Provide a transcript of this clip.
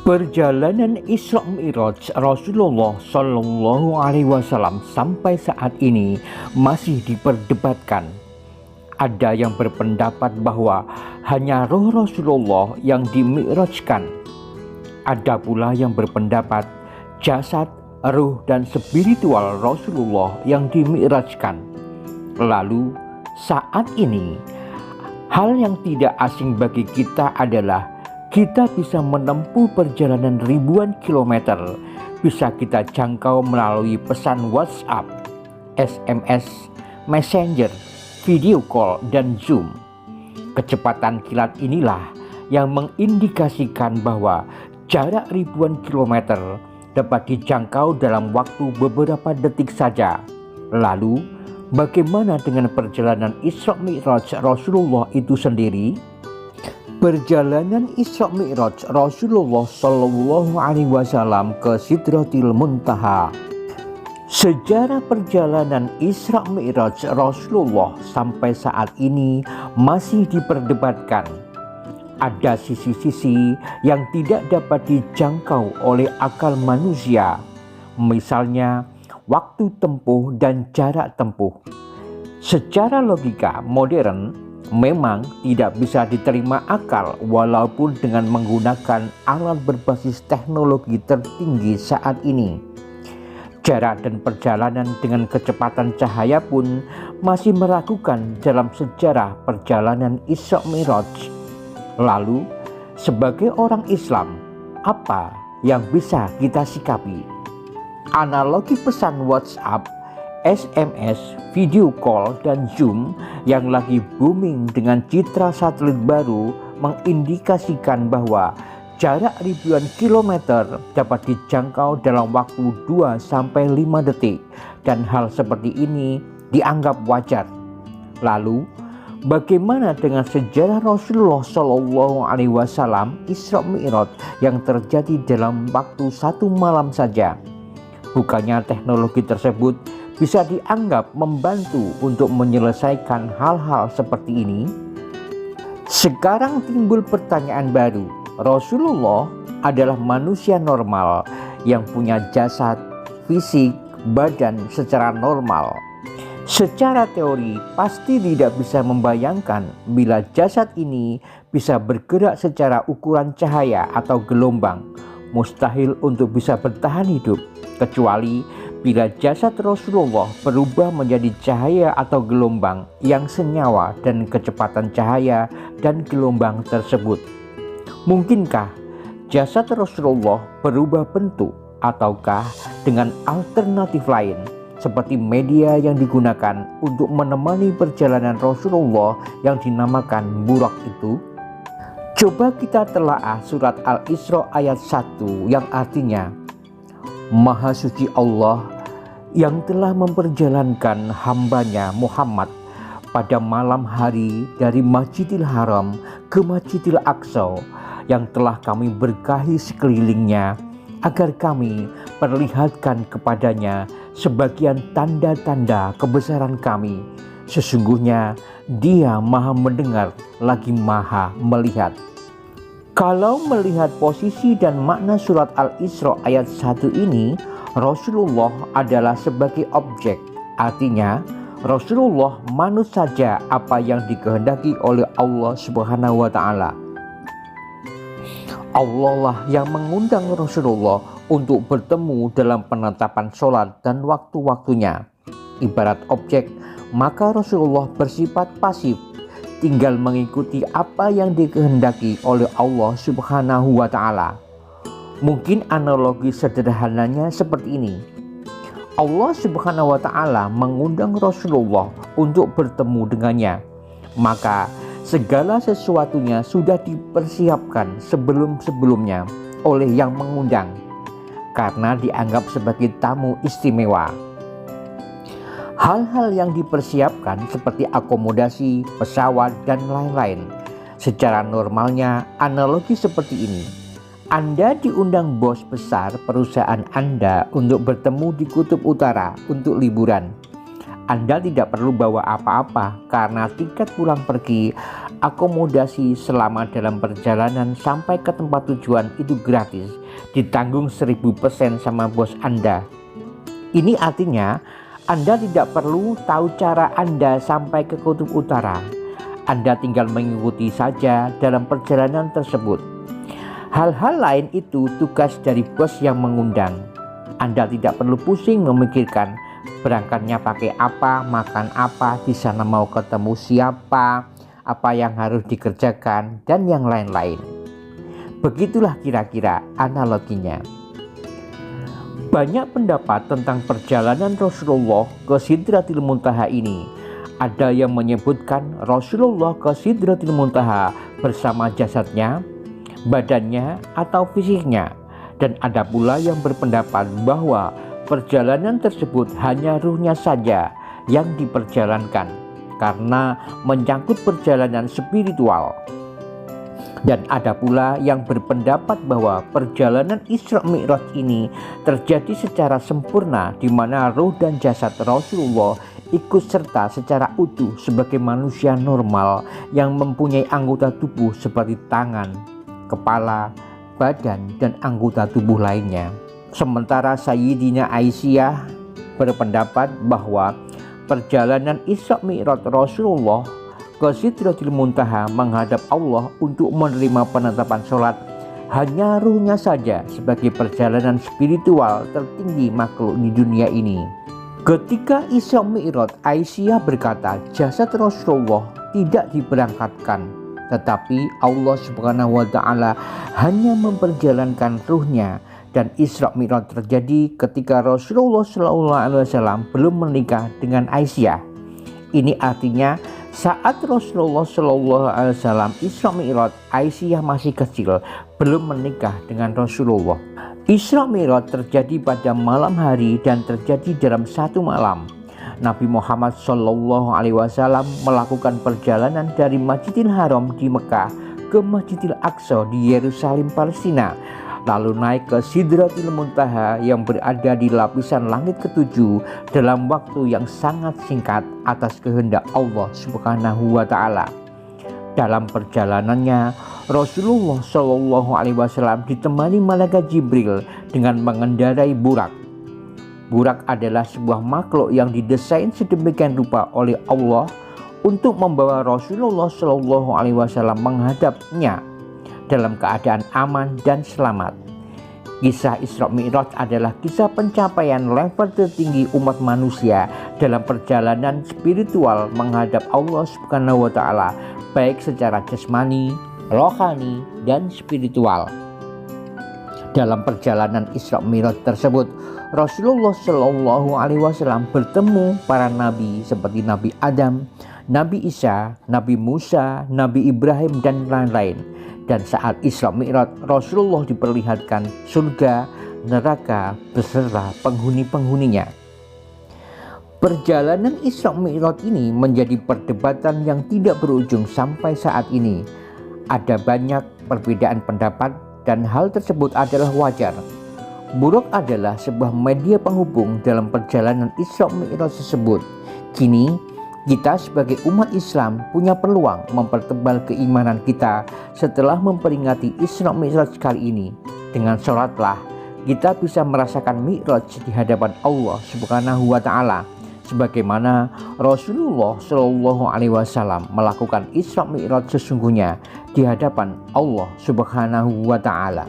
Perjalanan Isra Mi'raj Rasulullah Shallallahu Alaihi Wasallam sampai saat ini masih diperdebatkan. Ada yang berpendapat bahwa hanya roh Rasulullah yang dimi'rajkan. Ada pula yang berpendapat jasad, ruh dan spiritual Rasulullah yang dimi'rajkan. Lalu saat ini hal yang tidak asing bagi kita adalah kita bisa menempuh perjalanan ribuan kilometer, bisa kita jangkau melalui pesan WhatsApp, SMS, Messenger, video call, dan Zoom. Kecepatan kilat inilah yang mengindikasikan bahwa jarak ribuan kilometer dapat dijangkau dalam waktu beberapa detik saja. Lalu, bagaimana dengan perjalanan Isra Mi'raj Rasulullah itu sendiri? Perjalanan Isra Mi'raj Rasulullah Shallallahu Alaihi Wasallam ke Sidratil Muntaha. Sejarah perjalanan Isra Mi'raj Rasulullah sampai saat ini masih diperdebatkan. Ada sisi-sisi yang tidak dapat dijangkau oleh akal manusia, misalnya waktu tempuh dan jarak tempuh. Secara logika modern, memang tidak bisa diterima akal walaupun dengan menggunakan alat berbasis teknologi tertinggi saat ini. Jarak dan perjalanan dengan kecepatan cahaya pun masih meragukan dalam sejarah perjalanan Isra Mi'raj. Lalu, sebagai orang Islam, apa yang bisa kita sikapi? Analogi pesan WhatsApp, SMS, video call, dan Zoom yang lagi booming dengan citra satelit baru mengindikasikan bahwa jarak ribuan kilometer dapat dijangkau dalam waktu 2-5 detik, dan hal seperti ini dianggap wajar. Lalu, bagaimana dengan sejarah Rasulullah Shallallahu Alaihi Wasallam Isra Mi'raj yang terjadi dalam waktu 1 malam saja? Bukannya teknologi tersebut bisa dianggap membantu untuk menyelesaikan hal-hal seperti ini? Sekarang timbul pertanyaan baru. Rasulullah adalah manusia normal yang punya jasad, fisik, badan secara normal. Secara teori pasti tidak bisa membayangkan bila jasad ini bisa bergerak secara ukuran cahaya atau gelombang. Mustahil untuk bisa bertahan hidup, kecuali bila jasad Rasulullah berubah menjadi cahaya atau gelombang yang senyawa dan kecepatan cahaya dan gelombang tersebut. Mungkinkah jasad Rasulullah berubah bentuk ataukah dengan alternatif lain seperti media yang digunakan untuk menemani perjalanan Rasulullah yang dinamakan burak itu? Coba kita telaah surat Al-Isra ayat 1 yang artinya, Maha suci Allah yang telah memperjalankan hambanya Muhammad pada malam hari dari Masjidil Haram ke Masjidil Aqsa, yang telah kami berkahi sekelilingnya agar kami perlihatkan kepadanya sebagian tanda-tanda kebesaran kami. Sesungguhnya Dia Maha mendengar lagi Maha melihat. Kalau melihat posisi dan makna surat Al-Isra ayat 1 ini, Rasulullah adalah sebagai objek. Artinya, Rasulullah manut saja apa yang dikehendaki oleh Allah Subhanahu wa Ta'ala. Allah lah yang mengundang Rasulullah untuk bertemu dalam penetapan sholat dan waktu-waktunya. Ibarat objek, maka Rasulullah bersifat pasif, tinggal mengikuti apa yang dikehendaki oleh Allah Subhanahu wa Ta'ala. Mungkin analogi sederhananya seperti ini. Allah Subhanahu wa Ta'ala mengundang Rasulullah untuk bertemu dengannya, maka segala sesuatunya sudah dipersiapkan sebelum-sebelumnya oleh yang mengundang, karena dianggap sebagai tamu istimewa. Hal-hal yang dipersiapkan seperti akomodasi, pesawat, dan lain-lain. Secara normalnya analogi seperti ini. Anda diundang bos besar perusahaan Anda untuk bertemu di Kutub Utara untuk liburan. Anda tidak perlu bawa apa-apa karena tiket pulang pergi, akomodasi selama dalam perjalanan sampai ke tempat tujuan itu gratis, ditanggung 1000% sama bos Anda. Ini artinya Anda tidak perlu tahu cara Anda sampai ke kutub utara. Anda tinggal mengikuti saja dalam perjalanan tersebut. Hal-hal lain itu tugas dari bos yang mengundang. Anda tidak perlu pusing memikirkan berangkatnya pakai apa, makan apa, di sana mau ketemu siapa, apa yang harus dikerjakan, dan yang lain-lain. Begitulah kira-kira analoginya. Banyak pendapat tentang perjalanan Rasulullah ke Sidratil Muntaha ini. Ada yang menyebutkan Rasulullah ke Sidratil Muntaha bersama jasadnya, badannya, atau fisiknya. Dan ada pula yang berpendapat bahwa perjalanan tersebut hanya ruhnya saja yang diperjalankan karena menyangkut perjalanan spiritual. Dan ada pula yang berpendapat bahwa perjalanan Isra Mi'raj ini terjadi secara sempurna di mana ruh dan jasad Rasulullah ikut serta secara utuh sebagai manusia normal yang mempunyai anggota tubuh seperti tangan, kepala, badan, dan anggota tubuh lainnya. Sementara Sayyidina Aisyah berpendapat bahwa perjalanan Isra Mi'raj Rasulullah ke Sidratil Muntaha menghadap Allah untuk menerima penetapan sholat hanya ruhnya saja sebagai perjalanan spiritual tertinggi makhluk di dunia ini. Ketika Isra Mi'raj, Aisyah berkata jasad Rasulullah tidak diberangkatkan, tetapi Allah Subhanahu wa Ta'ala hanya memperjalankan ruhnya. Dan Isra Mi'raj terjadi ketika Rasulullah SAW belum menikah dengan Aisyah. Ini artinya saat Rasulullah SAW Isra Mi'raj, Aisyah masih kecil, belum menikah dengan Rasulullah. Isra Mi'raj terjadi pada malam hari dan terjadi dalam satu malam. Nabi Muhammad SAW melakukan perjalanan dari Masjidil Haram di Mekah ke Masjidil Aqsa di Yerusalem, Palestina, lalu naik ke Sidratil Muntaha yang berada di lapisan langit ketujuh dalam waktu yang sangat singkat atas kehendak Allah Subhanahu wa Ta'ala. Dalam perjalanannya, Rasulullah SAW ditemani malaikat Jibril dengan mengendarai burak. Burak adalah sebuah makhluk yang didesain sedemikian rupa oleh Allah untuk membawa Rasulullah SAW menghadapnya dalam keadaan aman dan selamat. Kisah Isra Mi'raj adalah kisah pencapaian level tertinggi umat manusia dalam perjalanan spiritual menghadap Allah Subhanahu wa Ta'ala, baik secara jasmani, rohani, dan spiritual. Dalam perjalanan Isra Mi'raj tersebut, Rasulullah SAW bertemu para nabi seperti Nabi Adam, Nabi Isa, Nabi Musa, Nabi Ibrahim, dan lain-lain. Dan saat Isra Mi'raj, Rasulullah diperlihatkan surga, neraka beserta penghuni-penghuninya. Perjalanan Isra Mi'raj ini menjadi perdebatan yang tidak berujung sampai saat ini. Ada banyak perbedaan pendapat dan hal tersebut adalah wajar. Burak adalah sebuah media penghubung dalam perjalanan Isra Mi'raj tersebut. Kini kita sebagai umat Islam punya peluang mempertebal keimanan kita setelah memperingati Isra Mi'raj kali ini. Dengan sholatlah kita bisa merasakan Mi'raj di hadapan Allah Subhanahu wa Ta'ala, sebagaimana Rasulullah SAW melakukan Isra Mi'raj sesungguhnya di hadapan Allah Subhanahu wa Ta'ala.